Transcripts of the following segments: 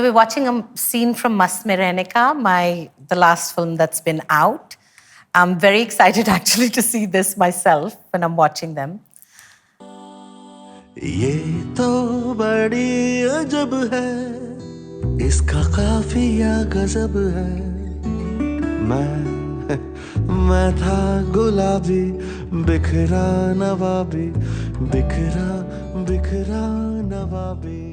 So we're watching a scene from Mast Mein Rehne Ka, the last film that's been out. I'm very excited actually to see this myself when I'm watching them. ये तो बड़ी अजब है, इसका काफिया गजब है। मैं था गुलाबी, बिखरा नवाबी, बिखरा बिखरा नवाबी।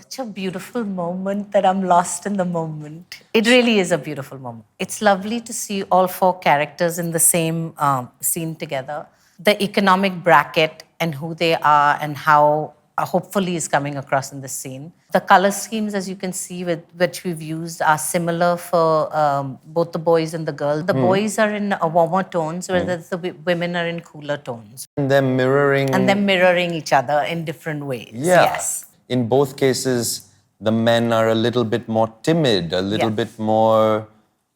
Such a beautiful moment that I'm lost in the moment. It really is a beautiful moment. It's lovely to see all four characters in the same scene together. The economic bracket and who they are and how hopefully is coming across in this scene. The color schemes, as you can see, which we've used are similar for both the boys and the girls. The boys are in warmer tones, whereas the women are in cooler tones. And they're mirroring each other in different ways. Yeah. Yes. In both cases, the men are a little bit more timid, a little bit more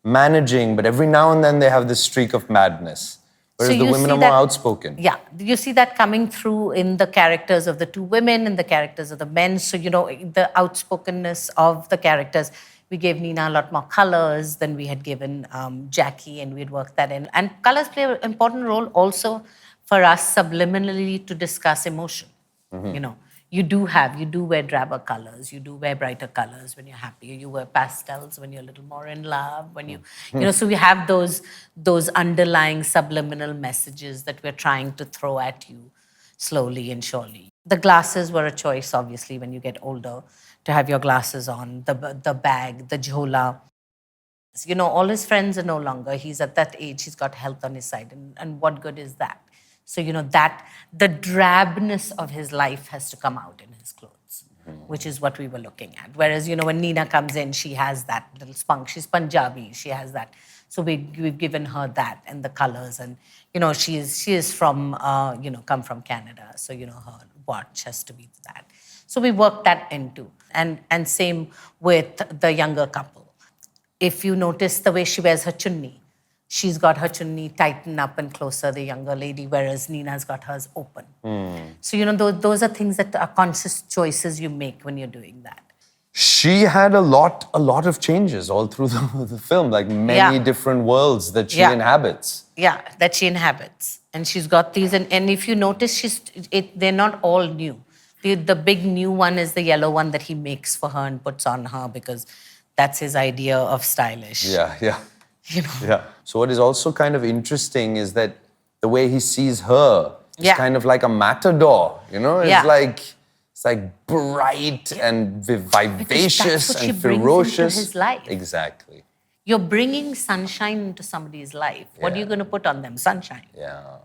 managing, but every now and then they have this streak of madness. Whereas the women are more outspoken. Yeah, you see that coming through in the characters of the two women and the characters of the men. So, the outspokenness of the characters. We gave Nina a lot more colors than we had given Jackie, and we had worked that in. And colors play an important role also for us subliminally to discuss emotion. You do wear drabber colors, you do wear brighter colors when you're happy, you wear pastels when you're a little more in love, so we have those underlying subliminal messages that we're trying to throw at you slowly and surely. The glasses were a choice, obviously, when you get older, to have your glasses on, the bag, the jhola. All his friends are no longer, he's at that age, he's got health on his side, and what good is that? So, that the drabness of his life has to come out in his clothes, which is what we were looking at. Whereas, when Nina comes in, she has that little spunk. She's Punjabi, she has that. So we've given her that and the colors. And, she is from, come from Canada. So, her watch has to be that. So we worked that into. And same with the younger couple. If you notice the way she wears her chunni, she's got her chunni tightened up and closer, the younger lady, whereas Nina's got hers open. So, those are things that are conscious choices you make when you're doing that. She had a lot of changes all through the film, like many different worlds that she inhabits. Yeah, that she inhabits. And she's got these, and if you notice, they're not all new. The big new one is the yellow one that he makes for her and puts on her because that's his idea of stylish. Yeah. Yeah. So what is also kind of interesting is that the way he sees her is kind of like a matador, It's like bright and vivacious and ferocious. Into his life. Exactly. You're bringing sunshine into somebody's life. What are you going to put on them? Sunshine. Yeah.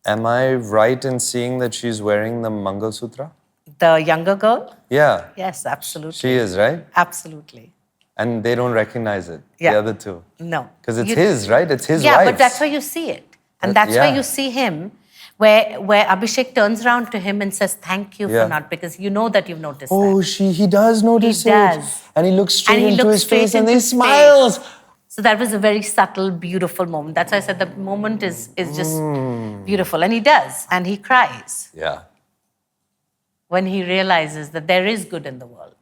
Am I right in seeing that she's wearing the Mangal Sutra? The younger girl? Yeah. Yes, absolutely. She is, right? Absolutely. And they don't recognize it, the other two. No. Because it's his, right? It's his wife. Yeah, but that's why you see it. And that's why you see him, where Abhishek turns around to him and says, thank you for not, because you know that you've noticed that. He does notice it. He does. And he looks straight into his face and he smiles. So that was a very subtle, beautiful moment. That's why I said the moment is just beautiful. And he does. And he cries. Yeah. When he realizes that there is good in the world.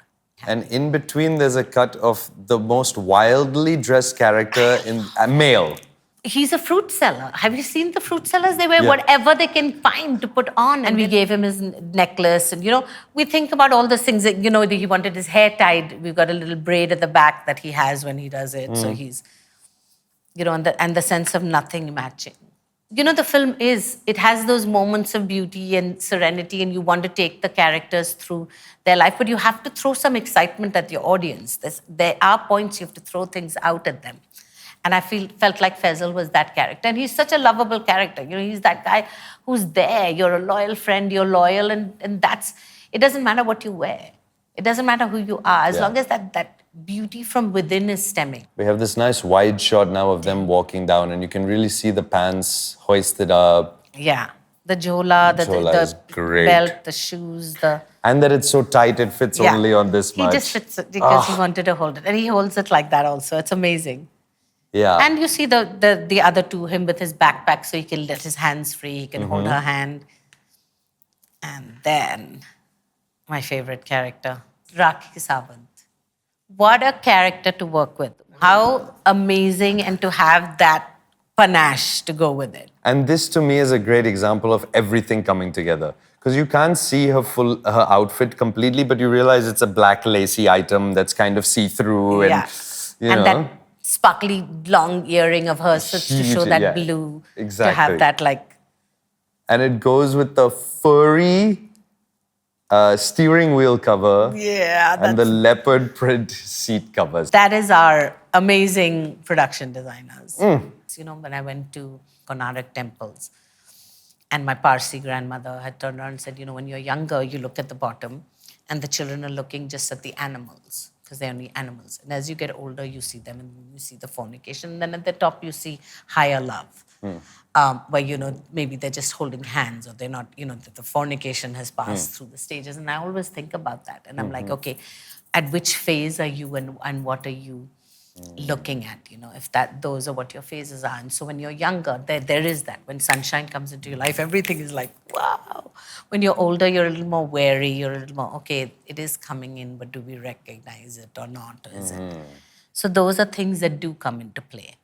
And in between, there's a cut of the most wildly dressed character in male. He's a fruit seller. Have you seen the fruit sellers? They wear whatever they can find to put on. And we gave him his necklace. And, we think about all those things that, that he wanted his hair tied. We've got a little braid at the back that he has when he does it. So he's, and the sense of nothing matching. The film it has those moments of beauty and serenity, and you want to take the characters through their life, but you have to throw some excitement at your audience. There are points you have to throw things out at them. And I felt like Faisal was that character. And he's such a lovable character. He's that guy who's there. You're a loyal friend, you're loyal, and it doesn't matter what you wear. It doesn't matter who you are, as long as that beauty from within is stemming. We have this nice wide shot now of them walking down, and you can really see the pants hoisted up. Yeah. The jhola, the belt, the shoes, And that it's so tight, it fits only on this much. He just fits it because he wanted to hold it. And he holds it like that also. It's amazing. Yeah. And you see the other two, him with his backpack, so he can let his hands free, he can hold her hand. And then, my favorite character, Rakhi Sawant. What a character to work with. How amazing, and to have that panache to go with it. And this to me is a great example of everything coming together. Because you can't see her outfit completely, but you realize it's a black lacy item that's kind of see-through and you know. that sparkly long earring of hers to show that blue. Exactly. To have that like. And it goes with the furry steering wheel cover. Yeah. And the leopard print seat covers. That is our amazing production designers. You know, when I went to Konark temples, and my Parsi grandmother had turned around and said, you know, when you're younger, you look at the bottom, and the children are looking just at the animals, because they're only animals. And as you get older, you see them, and you see the fornication. And then at the top, you see higher love, where, you know, maybe they're just holding hands, or they're not, you know, the fornication has passed through the stages. And I always think about that. And I'm like, okay, at which phase are you, and what are you looking at, you know, if those are what your phases are. And so when you're younger, there is that. When sunshine comes into your life, everything is like, wow. When you're older, you're a little more wary. You're a little more, okay, it is coming in, but do we recognize it or not? Is it? So those are things that do come into play.